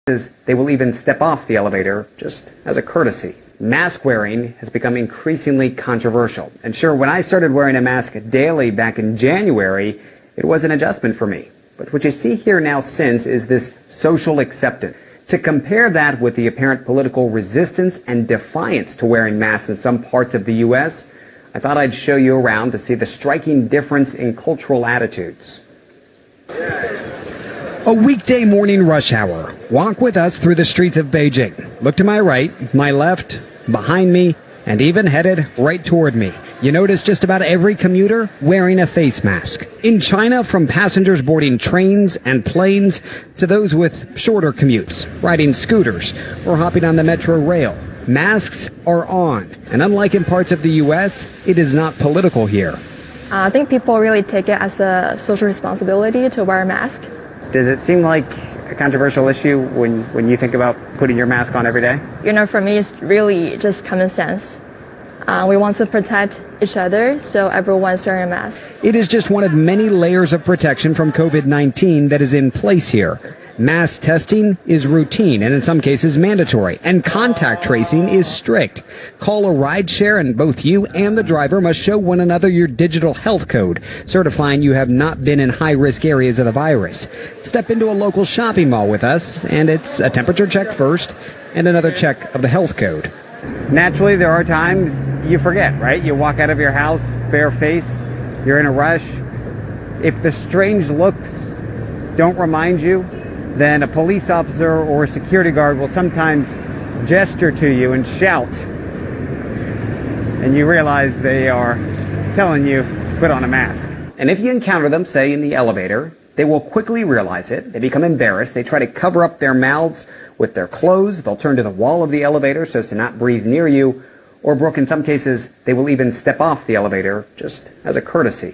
They will even step off the elevator just as a courtesy. Mask wearing has become increasingly controversial. And sure, when I started wearing a mask daily back in January, it was an adjustment for me. But what you see here now since is this social acceptance. To compare that with the apparent political resistance and defiance to wearing masks in some parts of the U.S., I thought I'd show you around to see the striking difference in cultural attitudes. A weekday morning rush hour. Walk with us through the streets of Beijing. Look to my right, my left, behind me, and even headed right toward me. You notice just about every commuter wearing a face mask. In China, from passengers boarding trains and planes to those with shorter commutes, riding scooters, or hopping on the metro rail, masks are on. And unlike in parts of the U.S., it is not political here. I think people really take it as a social responsibility to wear a mask. Does it seem like a controversial issue when you think about putting your mask on every day? You know, for me, it's really just common sense. We want to protect each other, so everyone's wearing a mask. It is just one of many layers of protection from COVID-19 that is in place here. Mass testing is routine and in some cases mandatory, and contact tracing is strict. Call a rideshare and both you and the driver must show one another your digital health code, certifying you have not been in high-risk areas of the virus. Step into a local shopping mall with us, and it's a temperature check first and another check of the health code. Naturally, there are times you forget, right? You walk out of your house, bare face, you're in a rush. If the strange looks don't remind you, then a police officer or a security guard will sometimes gesture to you and shout. And you realize they are telling you, put on a mask. And if you encounter them, say, in the elevator, they will quickly realize it. They become embarrassed. They try to cover up their mouths with their clothes. They'll turn to the wall of the elevator so as to not breathe near you. Or, Brooke, in some cases, they will even step off the elevator just as a courtesy.